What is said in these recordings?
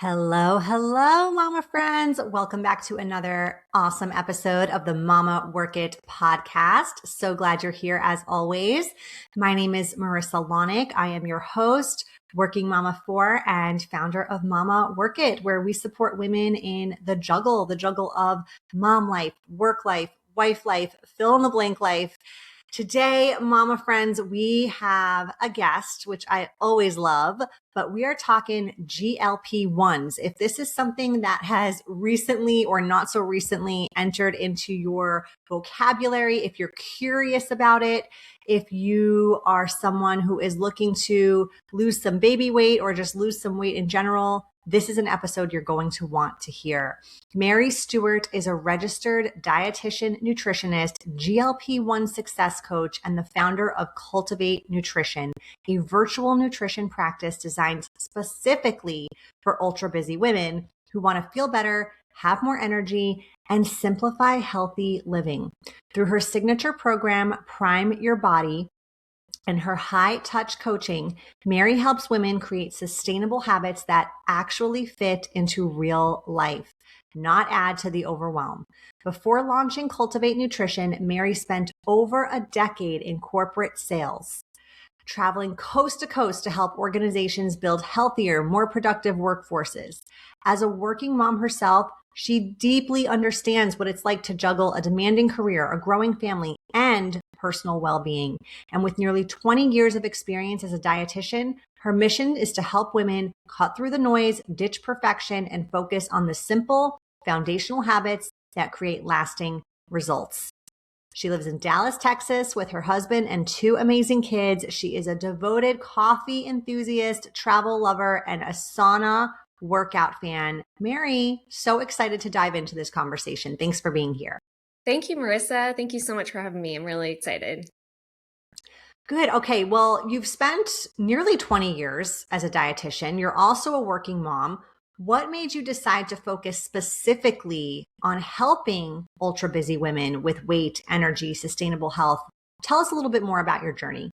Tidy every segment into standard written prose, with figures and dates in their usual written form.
Hello, hello, mama friends. Welcome back to another awesome episode of the Mama Work It podcast. So glad you're here as always. My name is Marissa Lonick. I am your host, working mama for and founder of Mama Work It, where we support women in the juggle of mom life, work life, wife life, fill in the blank life. Today, mama friends, we have a guest, which I always love, but we are talking GLP-1s. If this is something that has recently or not so recently entered into your vocabulary, if you're curious about it, if you are someone who is looking to lose some baby weight or just lose some weight in general, this is an episode you're going to want to hear. Mary Stewart is a registered dietitian, nutritionist, GLP-1 success coach, and the founder of Cultivate Nutrition, a virtual nutrition practice designed specifically for ultra busy women who want to feel better, have more energy, and simplify healthy living. Through her signature program, Prime Your Body, and her high touch coaching, Mary helps women create sustainable habits that actually fit into real life, not add to the overwhelm. Before launching Cultivate Nutrition, Mary spent over a decade in corporate sales, traveling coast to coast to help organizations build healthier, more productive workforces. As a working mom herself, she deeply understands what it's like to juggle a demanding career, a growing family, and personal well-being. And with nearly 20 years of experience as a dietitian, her mission is to help women cut through the noise, ditch perfection, and focus on the simple, foundational habits that create lasting results. She lives in Dallas, Texas with her husband and two amazing kids. She is a devoted coffee enthusiast, travel lover, and a sauna workout fan. Mary, so excited to dive into this conversation. Thanks for being here. Thank you, Marissa. Thank you so much for having me. I'm really excited. Good. Okay. Well, you've spent nearly 20 years as a dietitian. You're also a working mom. What made you decide to focus specifically on helping ultra busy women with weight, energy, sustainable health? Tell us a little bit more about your journey.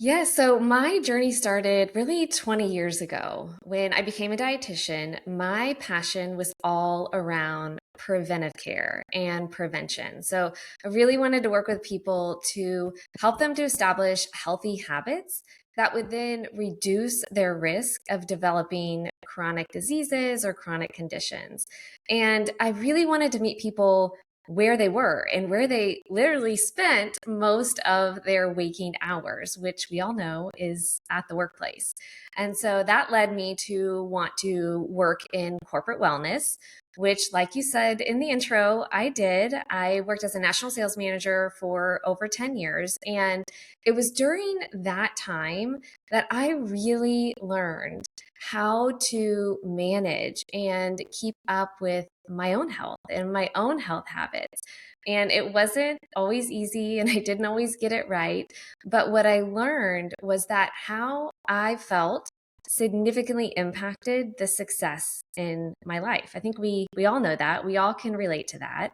Yeah, so my journey started really 20 years ago. When I became a dietitian, my passion was all around preventive care and prevention. So I really wanted to work with people to help them to establish healthy habits that would then reduce their risk of developing chronic diseases or chronic conditions. And I really wanted to meet people where they were and where they literally spent most of their waking hours, which we all know is at the workplace. And so that led me to want to work in corporate wellness, which, like you said in the intro, I did. I worked as a national sales manager for over 10 years. And it was during that time that I really learned how to manage and keep up with my own health and my own health habits. And it wasn't always easy and I didn't always get it right. But what I learned was that how I felt significantly impacted the success in my life. I think we all know that. We all can relate to that.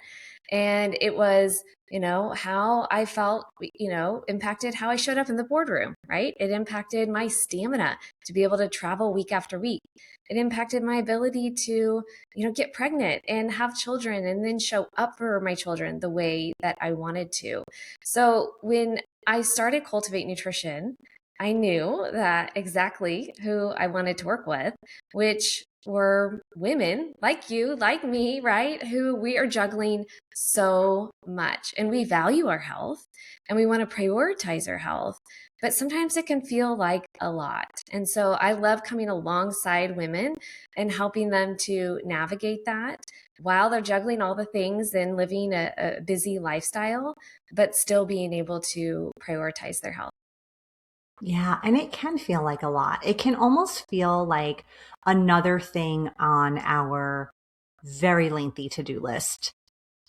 And it was, how I felt, impacted how I showed up in the boardroom, right? It impacted my stamina to be able to travel week after week. It impacted my ability to, get pregnant and have children and then show up for my children the way that I wanted to. So when I started Cultivate Nutrition, I knew that exactly who I wanted to work with, which were women like you, like me, right? Who we are juggling so much and we value our health and we want to prioritize our health, but sometimes it can feel like a lot. And so I love coming alongside women and helping them to navigate that while they're juggling all the things and living a busy lifestyle, but still being able to prioritize their health. Yeah, and it can feel like a lot. It can almost feel like another thing on our very lengthy to-do list.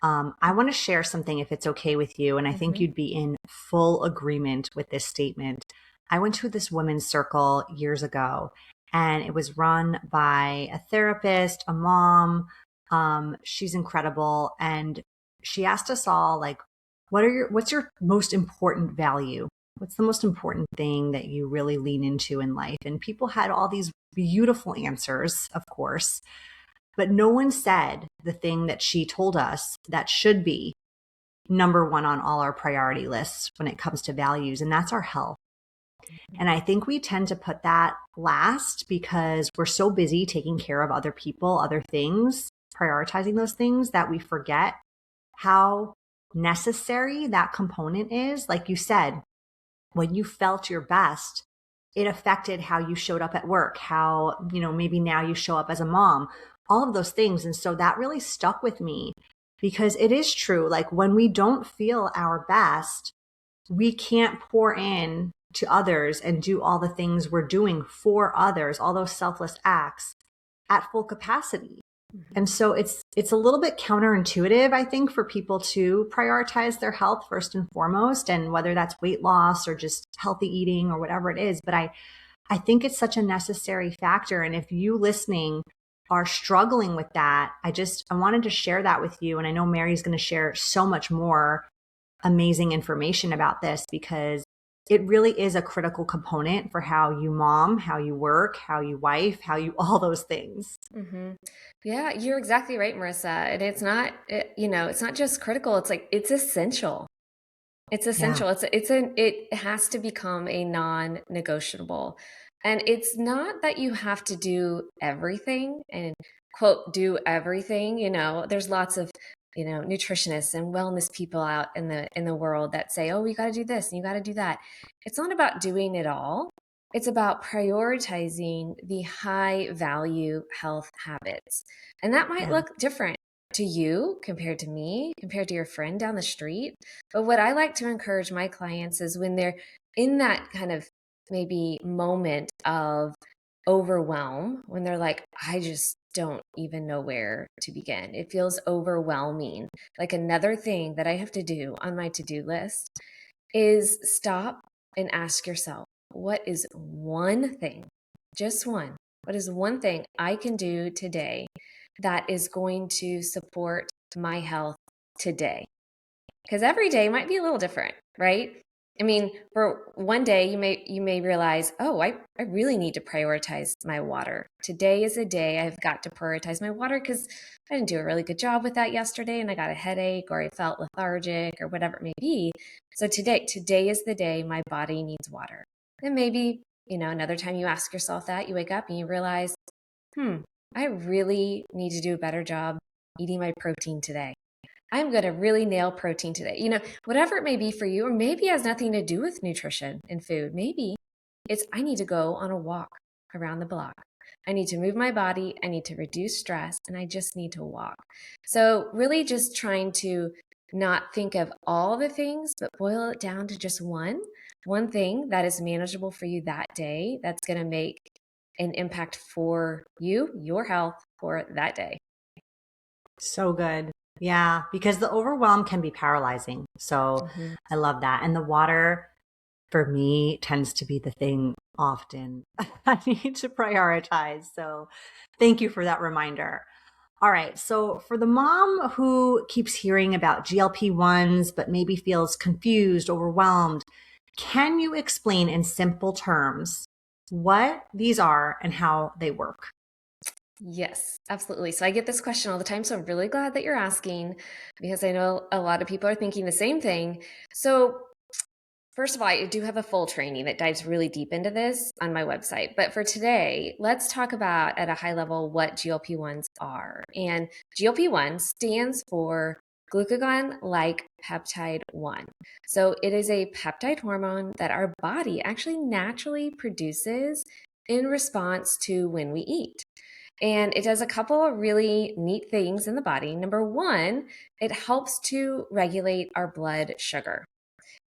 I want to share something if it's okay with you, and I think you'd be in full agreement with this statement. I went to this women's circle years ago, and it was run by a therapist, a mom. She's incredible, and she asked us all, like, what's your most important value? What's the most important thing that you really lean into in life? And people had all these beautiful answers, of course, but no one said the thing that she told us that should be number one on all our priority lists when it comes to values, and that's our health. And I think we tend to put that last because we're so busy taking care of other people, other things, prioritizing those things that we forget how necessary that component is. Like you said, when you felt your best, it affected how you showed up at work, how, maybe now you show up as a mom, all of those things. And so that really stuck with me because it is true. Like when we don't feel our best, we can't pour in to others and do all the things we're doing for others, all those selfless acts at full capacity. And so it's a little bit counterintuitive, I think, for people to prioritize their health first and foremost, and whether that's weight loss or just healthy eating or whatever it is. But I think it's such a necessary factor. And if you listening are struggling with that, I wanted to share that with you. And I know Mary's going to share so much more amazing information about this because it really is a critical component for how you mom, how you work, how you wife, how you all those things. Mm-hmm. Yeah, you're exactly right, Marissa. And it's not just critical. It's like, it's essential. It's Yeah. essential. It has to become a non-negotiable. And it's not that you have to do everything and quote, do everything. There's lots of, nutritionists and wellness people out in the world that say, oh, you got to do this and you got to do that. It's not about doing it all. It's about prioritizing the high value health habits. And that might Yeah. look different to you compared to me, compared to your friend down the street. But what I like to encourage my clients is when they're in that kind of maybe moment of overwhelm, when they're like, I just don't even know where to begin. It feels overwhelming. Like another thing that I have to do on my to-do list is stop and ask yourself, what is one thing, just one, what is one thing I can do today that is going to support my health today? Because every day might be a little different, right? I mean, for one day you may realize, oh, I really need to prioritize my water. Today is a day I've got to prioritize my water because I didn't do a really good job with that yesterday and I got a headache or I felt lethargic or whatever it may be. So today is the day my body needs water. And maybe, another time you ask yourself that, you wake up and you realize, I really need to do a better job eating my protein today. I'm going to really nail protein today. Whatever it may be for you, or maybe it has nothing to do with nutrition and food. Maybe it's I need to go on a walk around the block. I need to move my body. I need to reduce stress, and I just need to walk. So, really, just trying to not think of all the things, but boil it down to just one thing that is manageable for you that day that's going to make an impact for you, your health for that day. So good. Yeah, because the overwhelm can be paralyzing. So I love that. And the water for me tends to be the thing often I need to prioritize. So thank you for that reminder. All right. So for the mom who keeps hearing about GLP-1s, but maybe feels confused, overwhelmed, can you explain in simple terms what these are and how they work? Yes, absolutely. So I get this question all the time. So I'm really glad that you're asking because I know a lot of people are thinking the same thing. So, first of all, I do have a full training that dives really deep into this on my website. But for today, let's talk about at a high level what GLP-1s are. And GLP-1 stands for glucagon-like peptide 1. So it is a peptide hormone that our body actually naturally produces in response to when we eat. And it does a couple of really neat things in the body. Number one, it helps to regulate our blood sugar.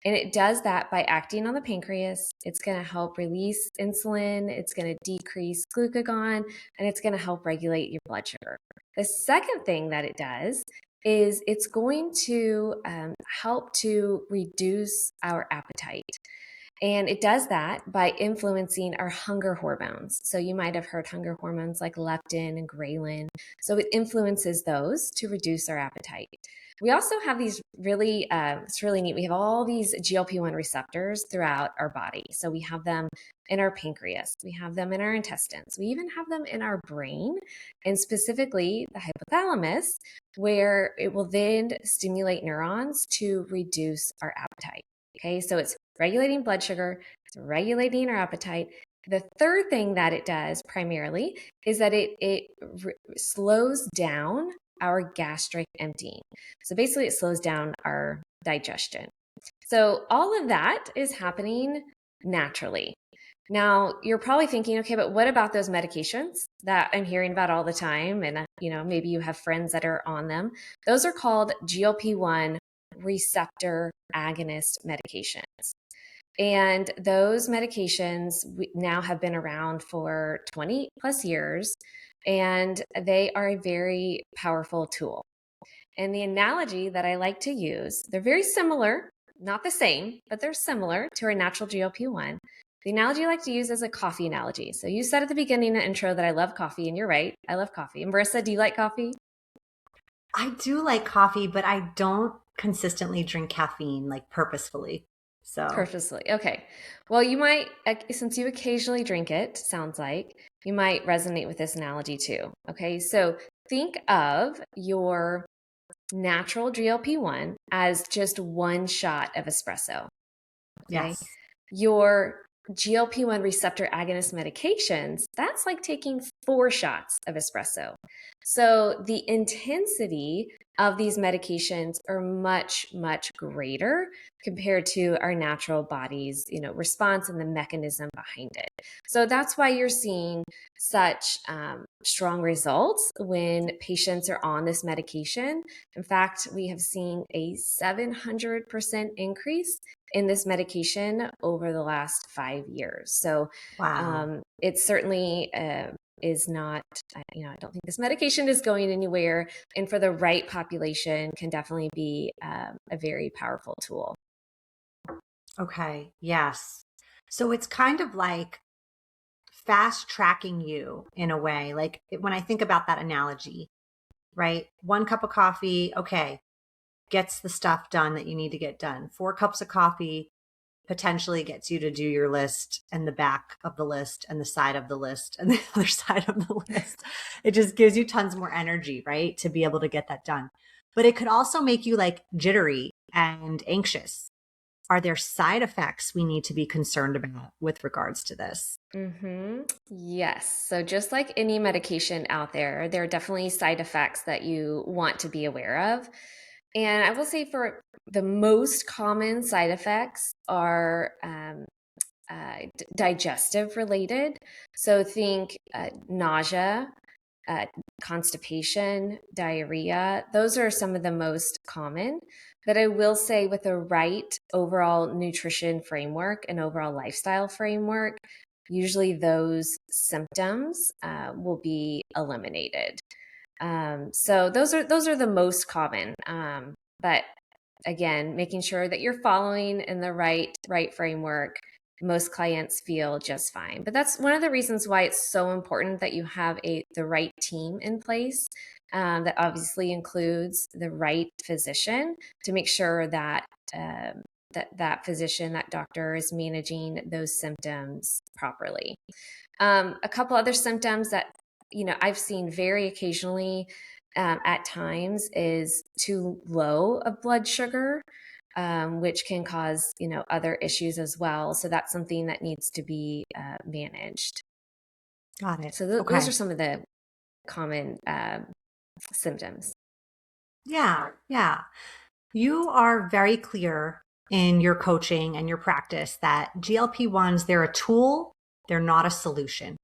And it does that by acting on the pancreas. It's going to help release insulin. It's going to decrease glucagon, and it's going to help regulate your blood sugar. The second thing that it does is it's going to help to reduce our appetite. And it does that by influencing our hunger hormones. So you might have heard hunger hormones like leptin and ghrelin. So it influences those to reduce our appetite. We also have these really, it's really neat. We have all these GLP-1 receptors throughout our body. So we have them in our pancreas, we have them in our intestines, we even have them in our brain, and specifically the hypothalamus, where it will then stimulate neurons to reduce our appetite. Okay, so it's regulating blood sugar, it's regulating our appetite. The third thing that it does primarily is that it slows down our gastric emptying. So basically, it slows down our digestion. So all of that is happening naturally. Now, you're probably thinking, okay, but what about those medications that I'm hearing about all the time? And, maybe you have friends that are on them. Those are called GLP-1 receptor agonist medications. And those medications now have been around for 20 plus years, and they are a very powerful tool. And the analogy that I like to use, they're very similar, not the same, but they're similar to our natural GLP-1. The analogy I like to use is a coffee analogy. So you said at the beginning of the intro that I love coffee, and you're right, I love coffee. And Marissa, do you like coffee? I do like coffee, but I don't consistently drink caffeine like purposefully. So, Purposely. Okay. Well, you might, since you occasionally drink it, sounds like, you might resonate with this analogy too. Okay. So think of your natural GLP-1 as just one shot of espresso. Okay. yes. Your GLP-1 receptor agonist medications, that's like taking 4 shots of espresso. So the intensity of these medications are much, much greater compared to our natural body's, response and the mechanism behind it. So that's why you're seeing such strong results when patients are on this medication. In fact, we have seen a 700% increase in this medication over the last 5 years. So Wow. it certainly is not, I don't think this medication is going anywhere. And for the right population, can definitely be a very powerful tool. Okay. Yes. So it's kind of like fast tracking you in a way. Like when I think about that analogy, right? 1 cup of coffee, okay, gets the stuff done that you need to get done. 4 cups of coffee potentially gets you to do your list and the back of the list and the side of the list and the other side of the list. It just gives you tons more energy, right? To be able to get that done. But it could also make you like jittery and anxious. Are there side effects we need to be concerned about with regards to this? Yes. So just like any medication out there are definitely side effects that you want to be aware of. And I will say for the most common side effects are digestive related. So think nausea, uh, constipation, diarrhea. Those are some of the most common. But I will say, with the right overall nutrition framework and overall lifestyle framework, usually those symptoms will be eliminated. So those are the most common. But again, making sure that you're following in the right framework, most clients feel just fine. But that's one of the reasons why it's so important that you have the right team in place. That obviously includes the right physician to make sure that that physician, that doctor, is managing those symptoms properly. A couple other symptoms that I've seen very occasionally at times is too low of blood sugar, which can cause other issues as well. So that's something that needs to be managed. Got it. So those are Okay. some of the common symptoms. Yeah. Yeah. You are very clear in your coaching and your practice that GLP-1s, they're a tool, they're not a solution.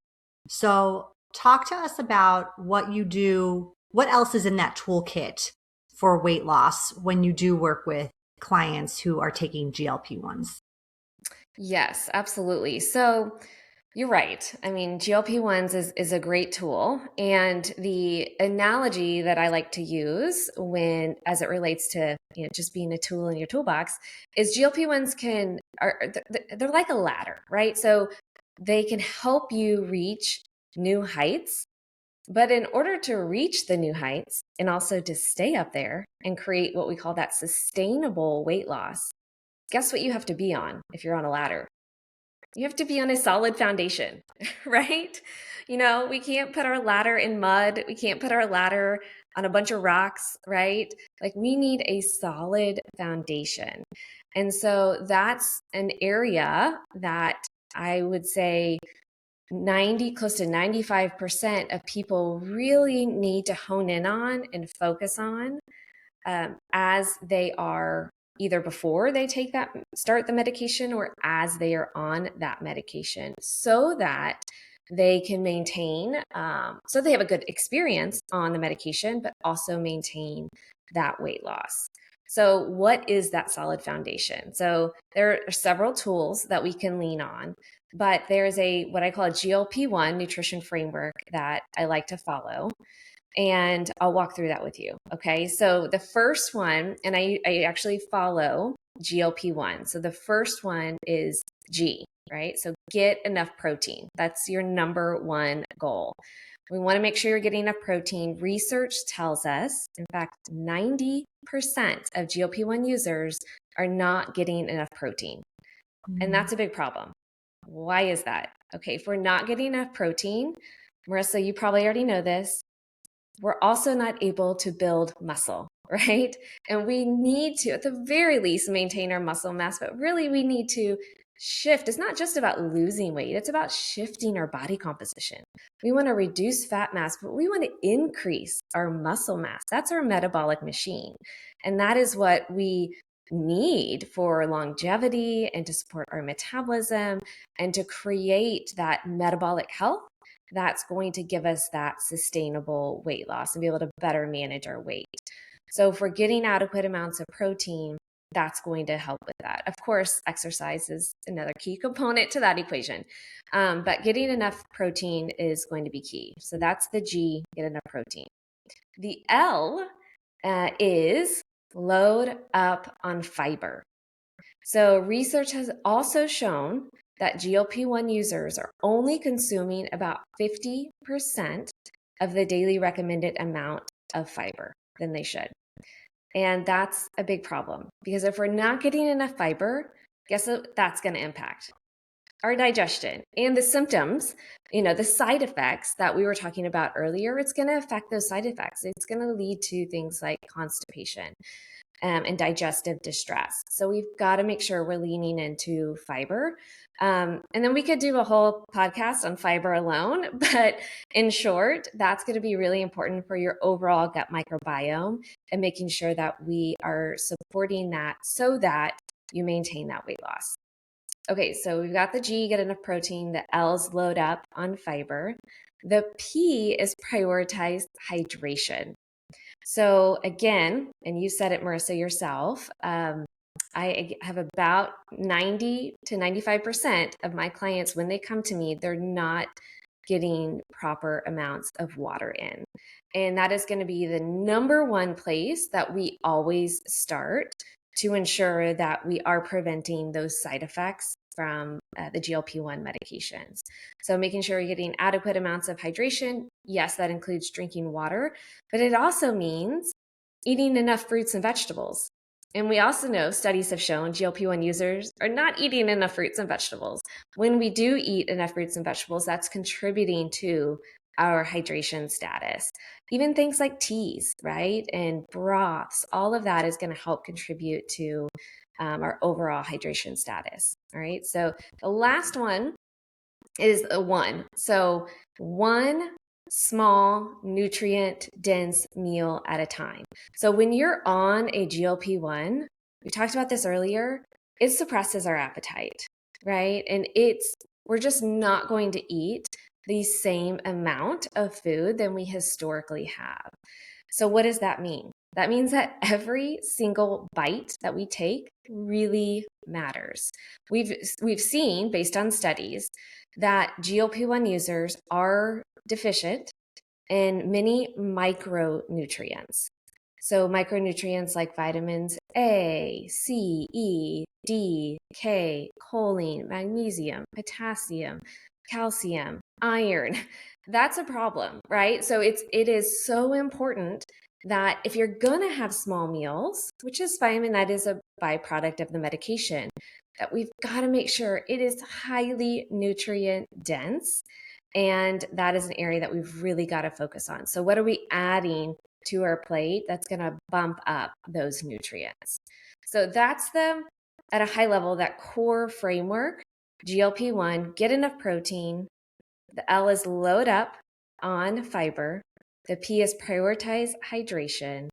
So, talk to us about what you do, what else is in that toolkit for weight loss when you do work with clients who are taking GLP-1s. Yes, absolutely. So You're right. I mean, GLP-1s is a great tool. And the analogy that I like to use when, as it relates to, just being a tool in your toolbox is GLP-1s they're like a ladder, right? So they can help you reach new heights. But in order to reach the new heights and also to stay up there and create what we call that sustainable weight loss, guess what you have to be on if you're on a ladder? You have to be on a solid foundation, right? We can't put our ladder in mud. We can't put our ladder on a bunch of rocks, right? Like we need a solid foundation. And so that's an area that I would say close to 95% of people really need to hone in on and focus on as they are either before they start the medication or as they are on that medication so that they can maintain, so they have a good experience on the medication, but also maintain that weight loss. So what is that solid foundation? So there are several tools that we can lean on, but there's what I call a GLP-1 nutrition framework that I like to follow. And I'll walk through that with you. Okay. So the first one, and I actually follow GLP-1. So the first one is G, right? So get enough protein. That's your number one goal. We want to make sure you're getting enough protein. Research tells us, in fact, 90% of GLP-1 users are not getting enough protein. And that's a big problem. Why is that? Okay. If we're not getting enough protein, Marissa, you probably already know this, we're also not able to build muscle, right? And we need to, at the very least, maintain our muscle mass, but really we need to shift. It's not just about losing weight, it's about shifting our body composition. We want to reduce fat mass, but we want to increase our muscle mass. That's our metabolic machine. And that is what we need for longevity and to support our metabolism and to create that metabolic health that's going to give us that sustainable weight loss and be able to better manage our weight. So if we're getting adequate amounts of protein, that's going to help with that. Of course, exercise is another key component to that equation. But getting enough protein is going to be key. So that's the G, get enough protein. The L is load up on fiber. So research has also shown that GLP-1 users are only consuming about 50% of the daily recommended amount of fiber than they should. And that's a big problem because if we're not getting enough fiber, guess what that's going to impact? Our digestion and the symptoms, the side effects that we were talking about earlier, it's going to affect those side effects. It's going to lead to things like constipation and digestive distress. So we've got to make sure we're leaning into fiber. And then we could do a whole podcast on fiber alone. But in short, that's going to be really important for your overall gut microbiome and making sure that we are supporting that so that you maintain that weight loss. Okay, so we've got the G, get enough protein. The L's load up on fiber. The P is prioritize hydration. So again, and you said it, Marissa, yourself, I have about 90 to 95% of my clients, when they come to me, they're not getting proper amounts of water in. And that is going to be the number one place that we always start to ensure that we are preventing those side effects from the GLP-1 medications. So making sure you're getting adequate amounts of hydration. Yes, that includes drinking water, but it also means eating enough fruits and vegetables. And we also know studies have shown GLP-1 users are not eating enough fruits and vegetables. When we do eat enough fruits and vegetables, that's contributing to our hydration status. Even things like teas, right? And broths, all of that is going to help contribute to our overall hydration status. All right. So the last one is a one. So one small nutrient dense meal at a time. So when you're on a GLP-1, we talked about this earlier, it suppresses our appetite, right? And we're just not going to eat the same amount of food than we historically have. So what does that mean? That means that every single bite that we take really matters. We've seen, based on studies, that GLP-1 users are deficient in many micronutrients. So micronutrients like vitamins A, C, E, D, K, choline, magnesium, potassium, calcium, iron. That's a problem, right? So it is so important that if you're going to have small meals, which is fine, and that is a byproduct of the medication, that we've got to make sure it is highly nutrient dense. And that is an area that we've really got to focus on. So what are we adding to our plate that's going to bump up those nutrients? So that's at a high level, that core framework. GLP-1, get enough protein. The L is load up on fiber. The P is prioritize hydration.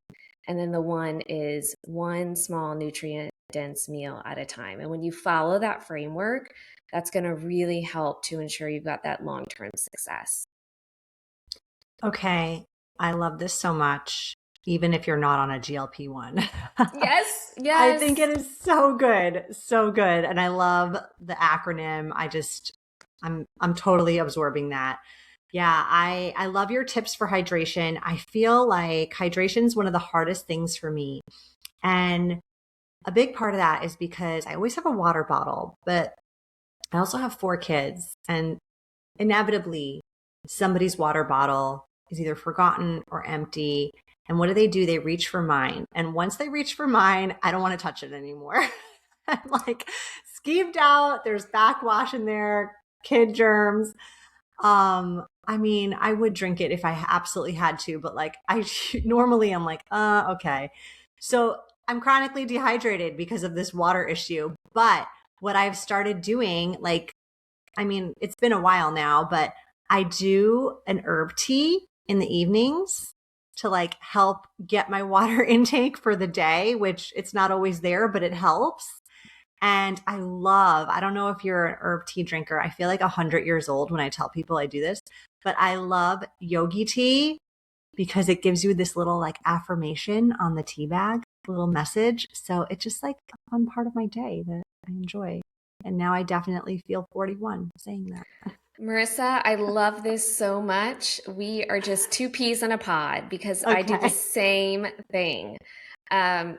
And then the 1 is one small nutrient dense meal at a time. And when you follow that framework, that's going to really help to ensure you've got that long-term success. Okay. I love this so much, even if you're not on a GLP-1. Yes, I think yes. it is so good. So good. And I love the acronym. I'm totally absorbing that. Yeah, I love your tips for hydration. I feel like hydration is one of the hardest things for me. And a big part of that is because I always have a water bottle, but I also have 4 kids, and inevitably somebody's water bottle is either forgotten or empty. And what do? They reach for mine. And once they reach for mine, I don't want to touch it anymore. I'm like skeeved out. There's backwash in there, kid germs. I mean, I would drink it if I absolutely had to, but like I normally I'm like, okay. So I'm chronically dehydrated because of this water issue. But what I've started doing, like, I mean, it's been a while now, but I do an herb tea in the evenings to like help get my water intake for the day, which it's not always there, but it helps. And I don't know if you're an herb tea drinker. I feel like 100 years old when I tell people I do this, but I love yogi tea because it gives you this little like affirmation on the tea bag, little message. So it's just like a fun part of my day that I enjoy. And now I definitely feel 41 saying that. Marissa, I love this so much. We are just two peas in a pod because I do the Okay. same thing.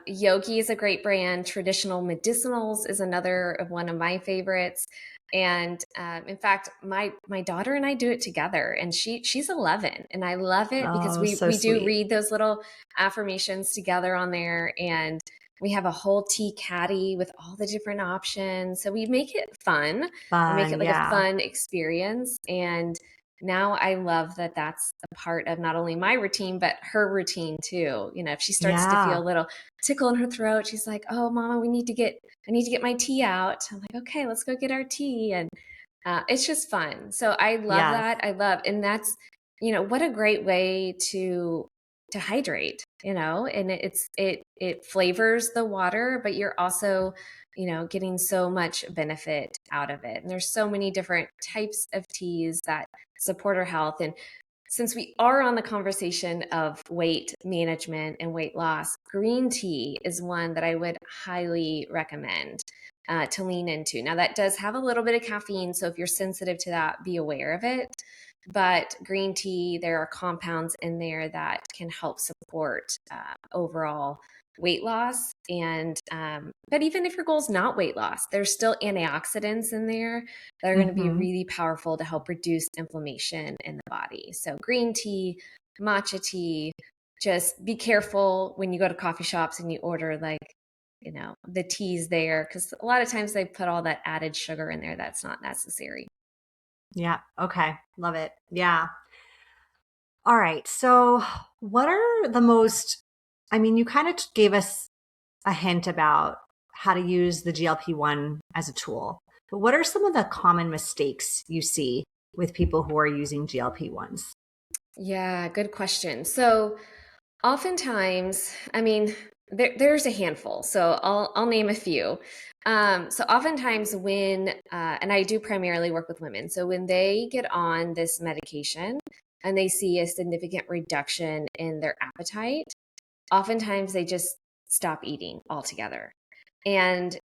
Yogi is a great brand. Traditional Medicinals is another of one of my favorites. And in fact, my daughter and I do it together, and she's 11, and I love it because Oh, we so we do sweet. read those little affirmations together on there, and we have a whole tea caddy with all the different options. So we make it fun. We make it Fun. like a Yeah. fun experience. And now I love that that's a part of not only my routine, but her routine too. You know, if she starts to feel Yeah. a little tickle in her throat, she's like, "Oh, Mama, I need to get my tea out." I'm like, "Okay, let's go get our tea." And it's just fun. So I love Yes. that. And that's, what a great way to hydrate, and it flavors the water, but you're also, getting so much benefit out of it. And there's so many different types of teas that support our health. And since we are on the conversation of weight management and weight loss, green tea is one that I would highly recommend to lean into. Now, that does have a little bit of caffeine, so if you're sensitive to that, be aware of it. But green tea, there are compounds in there that can help support overall weight loss. And but even if your goal is not weight loss, there's still antioxidants in there that are going to be Hmm. really powerful to help reduce inflammation in the body. So green tea, matcha tea, just be careful when you go to coffee shops and you order like, the teas there, because a lot of times they put all that added sugar in there that's not necessary. Yeah. Okay. Love it. Yeah. All right. So, what are the most, I mean, you kind of gave us a hint about how to use the GLP-1 as a tool, but what are some of the common mistakes you see with people who are using GLP-1s? Yeah, good question. So oftentimes, I mean, there's a handful. So I'll name a few. So oftentimes when and I do primarily work with women. So when they get on this medication, and they see a significant reduction in their appetite, oftentimes they just stop eating altogether. And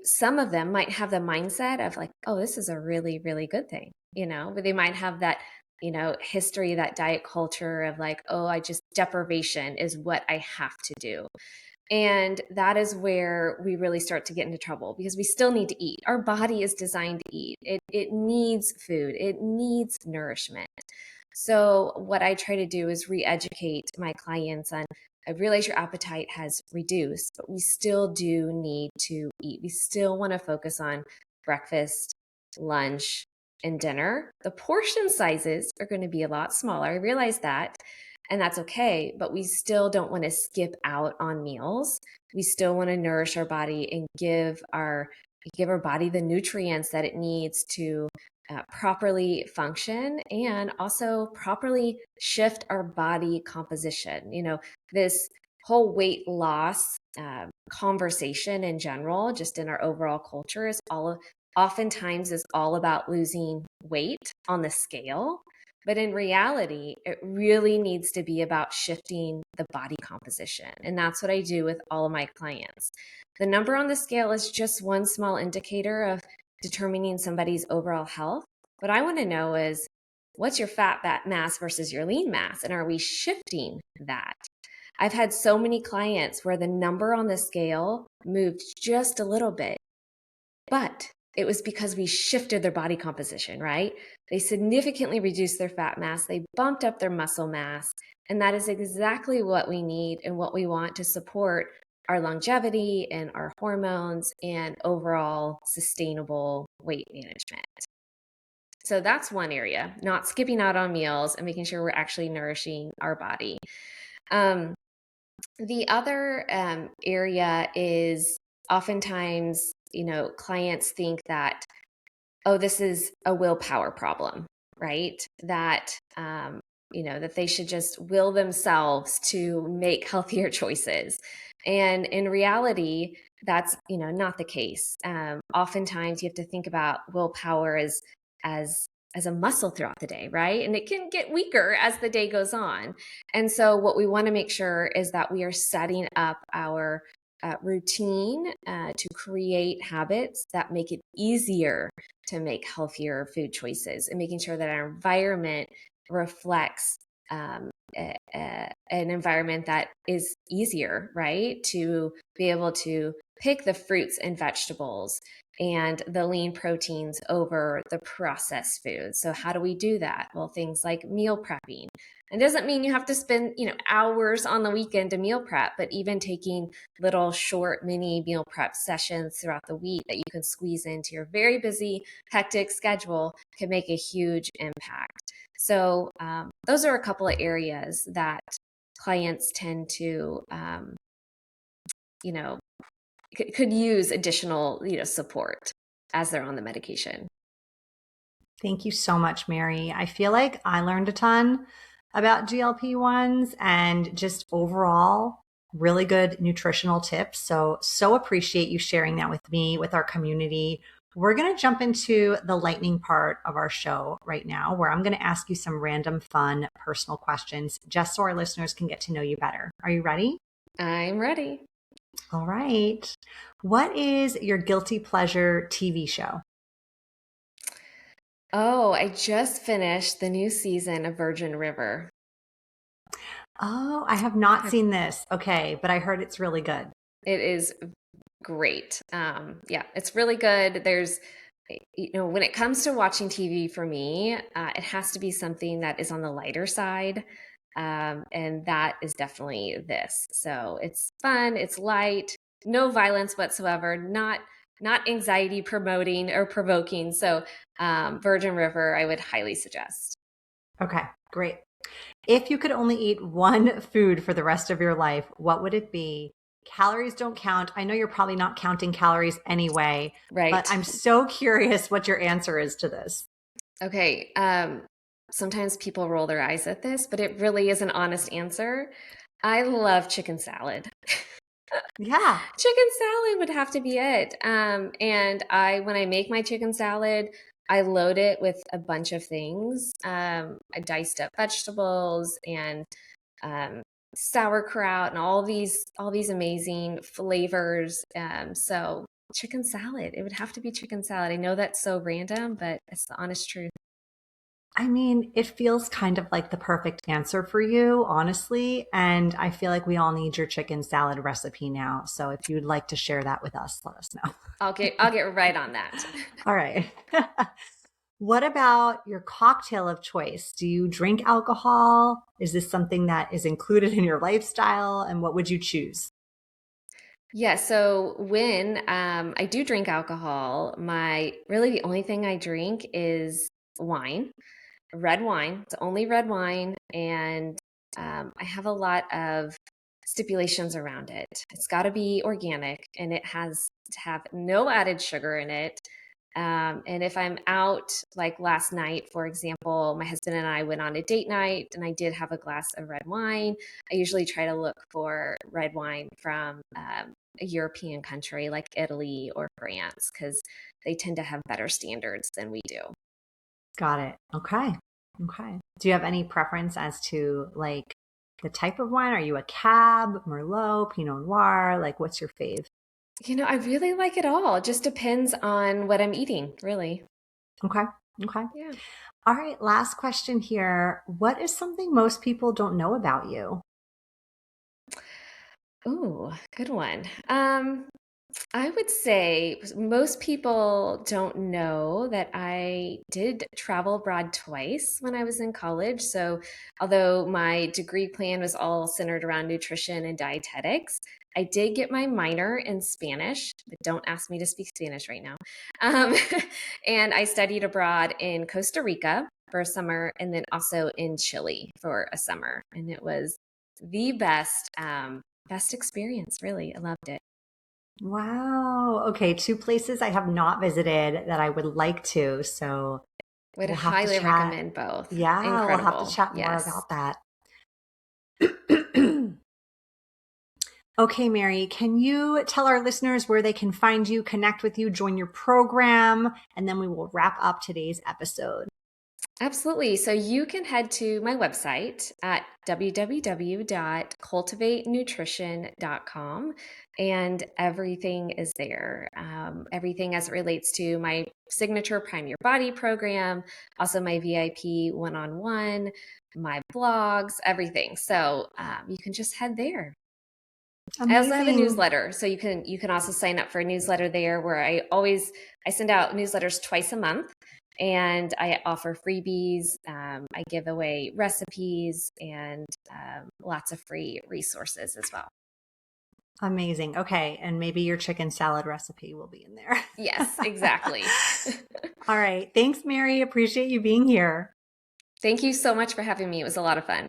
some of them might have the mindset of like, oh, this is a really, really good thing, but they might have that, history, that diet culture of like, oh, deprivation is what I have to do. And that is where we really start to get into trouble because we still need to eat. Our body is designed to eat. It needs food. It needs nourishment. So what I try to do is re-educate my clients on, I realize your appetite has reduced, but we still do need to eat. We still want to focus on breakfast, lunch, and dinner. The portion sizes are going to be a lot smaller. I realize that, and that's okay, but we still don't want to skip out on meals. We still want to nourish our body and give our body the nutrients that it needs to properly function and also properly shift our body composition. This whole weight loss conversation in general, just in our overall culture, oftentimes is all about losing weight on the scale. But in reality, it really needs to be about shifting the body composition. And that's what I do with all of my clients. The number on the scale is just one small indicator of determining somebody's overall health. What I want to know is, what's your fat mass versus your lean mass? And are we shifting that? I've had so many clients where the number on the scale moved just a little bit, but it was because we shifted their body composition, right? They significantly reduced their fat mass. They bumped up their muscle mass. And that is exactly what we need and what we want to support our longevity and our hormones and overall sustainable weight management. So that's one area, not skipping out on meals and making sure we're actually nourishing our body. The other area is oftentimes, clients think that, oh, this is a willpower problem, right? That, that they should just will themselves to make healthier choices. And in reality, that's, not the case. Oftentimes you have to think about willpower as a muscle throughout the day, right? And it can get weaker as the day goes on. And so what we want to make sure is that we are setting up our routine to create habits that make it easier to make healthier food choices and making sure that our environment reflects an environment that is easier, right? To be able to pick the fruits and vegetables and the lean proteins over the processed foods. So how do we do that? Well, things like meal prepping. It doesn't mean you have to spend, hours on the weekend to meal prep, but even taking little short mini meal prep sessions throughout the week that you can squeeze into your very busy, hectic schedule can make a huge impact. So those are a couple of areas that clients tend to, could use additional, support as they're on the medication. Thank you so much, Mary. I feel like I learned a ton about GLP-1s and just overall really good nutritional tips. So appreciate you sharing that with me, with our community. We're going to jump into the lightning part of our show right now, where I'm going to ask you some random, fun, personal questions just so our listeners can get to know you better. Are you ready? I'm ready. All right. What is your guilty pleasure TV show? Oh, I just finished the new season of Virgin River. Oh, I have not seen this. Okay, but I heard it's really good. It is great. Yeah, it's really good. There's, when it comes to watching TV for me, it has to be something that is on the lighter side. And that is definitely this. So it's fun, it's light, no violence whatsoever, not anxiety promoting or provoking. So Virgin River, I would highly suggest. Okay, great. If you could only eat one food for the rest of your life, what would it be? Calories don't count. I know you're probably not counting calories anyway, right? But I'm so curious what your answer is to this. Okay. Sometimes people roll their eyes at this, but it really is an honest answer. I love chicken salad. Yeah. Chicken salad would have to be it. And when I make my chicken salad, I load it with a bunch of things. I diced up vegetables and um, sauerkraut and all these amazing flavors. So chicken salad, it would have to be chicken salad. I know that's so random, but it's the honest truth. I mean, it feels kind of like the perfect answer for you, honestly. And I feel like we all need your chicken salad recipe now. So if you'd like to share that with us, let us know. I'll get right on that. All right. What about your cocktail of choice? Do you drink alcohol? Is this something that is included in your lifestyle? And what would you choose? Yeah, so when I do drink alcohol, my really the only thing I drink is wine, red wine. It's only red wine, and I have a lot of stipulations around it. It's got to be organic, and it has to have no added sugar in it. And if I'm out, like last night, for example, my husband and I went on a date night, and I did have a glass of red wine. I usually try to look for red wine from a European country like Italy or France because they tend to have better standards than we do. Got it. Okay. Okay. Do you have any preference as to like the type of wine? Are you a Cab, Merlot, Pinot Noir? Like, what's your fave? I really like it all. It just depends on what I'm eating, really. Okay. Okay. Yeah. All right. Last question here. What is something most people don't know about you? Ooh, good one. I would say most people don't know that I did travel abroad twice when I was in college. So, although my degree plan was all centered around nutrition and dietetics, I did get my minor in Spanish, but don't ask me to speak Spanish right now. Um, and I studied abroad in Costa Rica for a summer and then also in Chile for a summer. And it was the best experience, really. I loved it. Wow. Okay. Two places I have not visited that I would like to. So Would we'll have to highly chat. recommend both. Yeah. We'll have to Incredible. chat more Yes. about that. Okay, Mary, can you tell our listeners where they can find you, connect with you, join your program, and then we will wrap up today's episode. Absolutely. So you can head to my website at www.cultivatenutrition.com and everything is there. Everything as it relates to my signature Prime Your Body program, also my VIP one-on-one, my blogs, everything. So you can just head there. I also have a Amazing. newsletter, so you can also sign up for a newsletter there where I send out newsletters twice a month, and I offer freebies. I give away recipes and lots of free resources as well. Amazing. Okay. And maybe your chicken salad recipe will be in there. Yes, exactly. All right. Thanks, Mary. Appreciate you being here. Thank you so much for having me. It was a lot of fun.